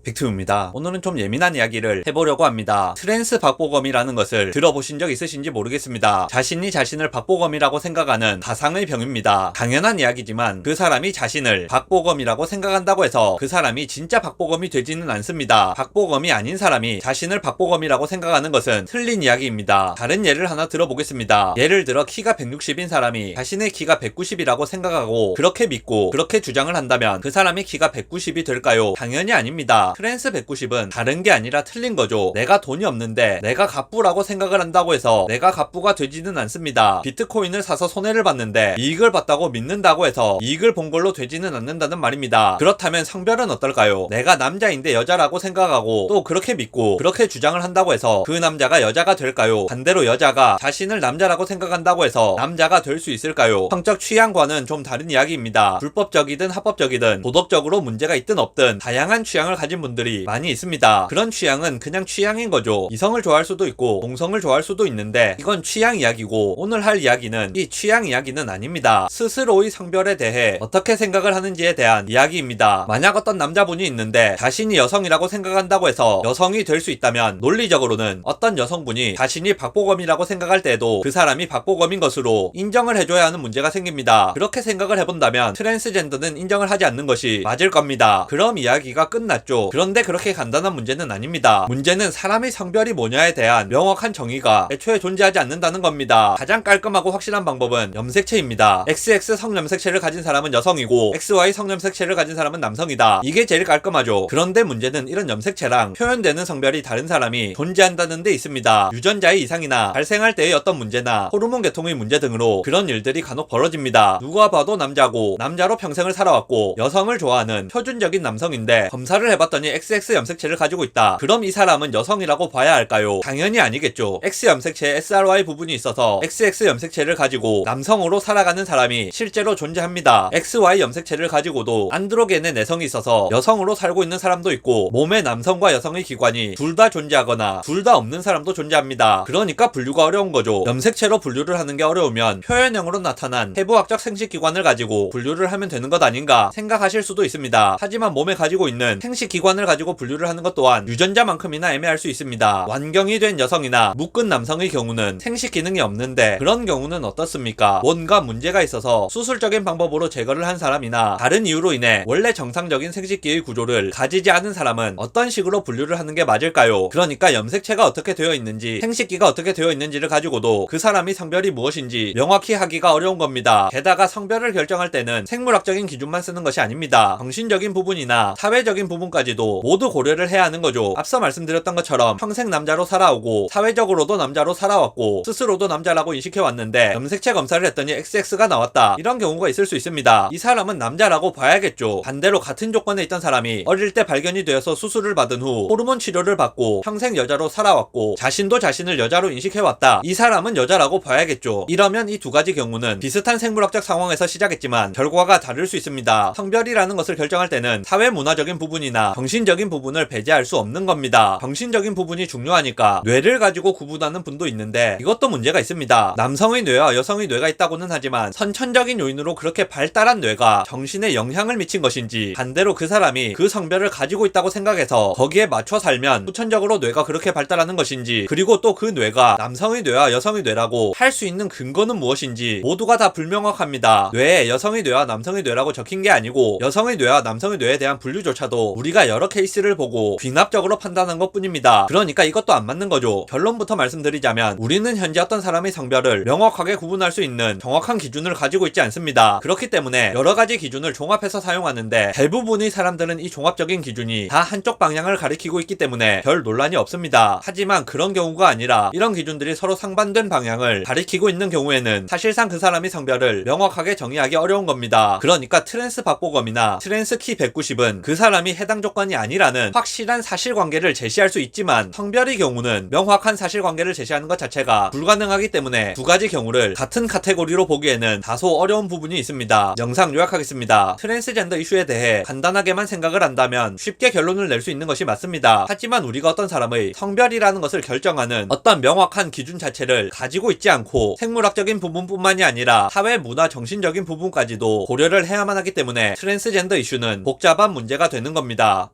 빅투입니다. 오늘은 좀 예민한 이야기를 해보려고 합니다. 트랜스 박보검이라는 것을 들어보신 적 있으신지 모르겠습니다. 자신이 자신을 박보검이라고 생각하는 가상의 병입니다. 당연한 이야기지만 그 사람이 자신을 박보검이라고 생각한다고 해서 그 사람이 진짜 박보검이 되지는 않습니다. 박보검이 아닌 사람이 자신을 박보검이라고 생각하는 것은 틀린 이야기입니다. 다른 예를 하나 들어보겠습니다. 예를 들어 키가 160인 사람이 자신의 키가 190이라고 생각하고 그렇게 믿고 그렇게 주장을 한다면 그 사람이 키가 190이 될까요? 당연히 아닙니다. 트랜스 190은 다른 게 아니라 틀린 거죠. 내가 돈이 없는데 내가 갑부라고 생각을 한다고 해서 내가 갑부가 되지는 않습니다. 비트코인을 사서 손해를 봤는데 이익을 봤다고 믿는다고 해서 이익을 본 걸로 되지는 않는다는 말입니다. 그렇다면 성별은 어떨까요? 내가 남자인데 여자라고 생각하고 또 그렇게 믿고 그렇게 주장을 한다고 해서 그 남자가 여자가 될까요? 반대로 여자가 자신을 남자라고 생각한다고 해서 남자가 될 수 있을까요? 성적 취향과는 좀 다른 이야기입니다. 불법적이든 합법적이든 도덕적으로 문제가 있든 없든 다양한 취향을 가진 분들이 많이 있습니다. 그런 취향은 그냥 취향인 거죠. 이성을 좋아할 수도 있고 동성을 좋아할 수도 있는데 이건 취향 이야기고 오늘 할 이야기는 이 취향 이야기는 아닙니다. 스스로의 성별에 대해 어떻게 생각을 하는지에 대한 이야기입니다. 만약 어떤 남자분이 있는데 자신이 여성이라고 생각한다고 해서 여성이 될 수 있다면 논리적으로는 어떤 여성분이 자신이 박보검이라고 생각할 때도 그 사람이 박보검인 것으로 인정을 해줘야 하는 문제가 생깁니다. 그렇게 생각을 해본다면 트랜스젠더는 인정을 하지 않는 것이 맞을 겁니다. 그럼 이야기가 끝났죠. 그런데 그렇게 간단한 문제는 아닙니다. 문제는 사람의 성별이 뭐냐에 대한 명확한 정의가 애초에 존재하지 않는다는 겁니다. 가장 깔끔하고 확실한 방법은 염색체입니다. XX 성염색체를 가진 사람은 여성이고 XY 성염색체를 가진 사람은 남성이다. 이게 제일 깔끔하죠. 그런데 문제는 이런 염색체랑 표현되는 성별이 다른 사람이 존재한다는 데 있습니다. 유전자의 이상이나 발생할 때의 어떤 문제나 호르몬 계통의 문제 등으로 그런 일들이 간혹 벌어집니다. 누가 봐도 남자고 남자로 평생을 살아왔고 여성을 좋아하는 표준적인 남성인데 검사를 해봤더니 XX 염색체를 가지고 있다. 그럼 이 사람은 여성이라고 봐야 할까요? 당연히 아니겠죠. X 염색체에 SRY 부분이 있어서 XX 염색체를 가지고 남성으로 살아가는 사람이 실제로 존재합니다. XY 염색체를 가지고도 안드로겐의 내성이 있어서 여성으로 살고 있는 사람도 있고 몸에 남성과 여성의 기관이 둘 다 존재하거나 둘 다 없는 사람도 존재합니다. 그러니까 분류가 어려운 거죠. 염색체로 분류를 하는 게 어려우면 표현형으로 나타난 해부학적 생식기관을 가지고 분류를 하면 되는 것 아닌가 생각하실 수도 있습니다. 하지만 몸에 가지고 있는 생식기관을 가지고 분류를 하는 것 또한 유전자만큼이나 애매할 수 있습니다. 완경이 된 여성이나 묶은 남성의 경우는 생식 기능이 없는데 그런 경우는 어떻습니까? 뭔가 문제가 있어서 수술적인 방법으로 제거를 한 사람이나 다른 이유로 인해 원래 정상적인 생식기의 구조를 가지지 않은 사람은 어떤 식으로 분류를 하는 게 맞을까요? 그러니까 염색체가 어떻게 되어 있는지 생식기가 어떻게 되어 있는지를 가지고도 그 사람이 성별이 무엇인지 명확히 하기가 어려운 겁니다. 게다가 성별을 결정할 때는 생물학적인 기준만 쓰는 것이 아닙니다. 정신적인 부분이나 사회적인 부분까지도 모두 고려를 해야 하는 거죠. 앞서 말씀드렸던 것처럼 평생 남자로 살아오고 사회적으로도 남자로 살아왔고 스스로도 남자라고 인식해왔는데 염색체 검사를 했더니 XX가 나왔다. 이런 경우가 있을 수 있습니다. 이 사람은 남자라고 봐야겠죠. 반대로 같은 조건에 있던 사람이 어릴 때 발견이 되어서 수술을 받은 후 호르몬 치료를 받고 평생 여자로 살아왔고 자신도 자신을 여자로 인식해왔다. 이 사람은 여자라고 봐야겠죠. 이러면 이 두 가지 경우는 비슷한 생물학적 상황에서 시작했지만 결과가 다를 수 있습니다. 성별이라는 것을 결정할 때는 사회 문화적인 부분이나 정신적인 부분을 배제할 수 없는 겁니다. 정신적인 부분이 중요하니까 뇌를 가지고 구분하는 분도 있는데 이것도 문제가 있습니다. 남성의 뇌와 여성의 뇌가 있다고는 하지만 선천적인 요인으로 그렇게 발달한 뇌가 정신에 영향을 미친 것인지 반대로 그 사람이 그 성별을 가지고 있다고 생각해서 거기에 맞춰 살면 후천적으로 뇌가 그렇게 발달하는 것인지 그리고 또 그 뇌가 남성의 뇌와 여성의 뇌라고 할 수 있는 근거는 무엇인지 모두가 다 불명확합니다. 뇌에 여성의 뇌와 남성의 뇌라고 적힌 게 아니고 여성의 뇌와 남성의 뇌에 대한 분류조차도 우리가 여러 케이스를 보고 귀납적으로 판단한 것 뿐입니다. 그러니까 이것도 안 맞는 거죠. 결론부터 말씀드리자면 우리는 현재 어떤 사람의 성별을 명확하게 구분할 수 있는 정확한 기준을 가지고 있지 않습니다. 그렇기 때문에 여러 가지 기준을 종합해서 사용하는데 대부분의 사람들은 이 종합적인 기준이 다 한쪽 방향을 가리키고 있기 때문에 별 논란이 없습니다. 하지만 그런 경우가 아니라 이런 기준들이 서로 상반된 방향을 가리키고 있는 경우에는 사실상 그 사람의 성별을 명확하게 정의하기 어려운 겁니다. 그러니까 트랜스 박보검이나 트랜스 키 190은 그 사람이 해당 조건이 아니라는 확실한 사실관계를 제시할 수 있지만 성별의 경우는 명확한 사실관계를 제시하는 것 자체가 불가능하기 때문에 두 가지 경우를 같은 카테고리로 보기에는 다소 어려운 부분이 있습니다. 영상 요약하겠습니다. 트랜스젠더 이슈에 대해 간단하게만 생각을 한다면 쉽게 결론을 낼 수 있는 것이 맞습니다. 하지만 우리가 어떤 사람의 성별이라는 것을 결정하는 어떤 명확한 기준 자체를 가지고 있지 않고 생물학적인 부분뿐만이 아니라 사회, 문화, 정신적인 부분까지도 고려를 해야만 하기 때문에 트랜스젠더 이슈는 복잡한 문제가 되는 겁니다.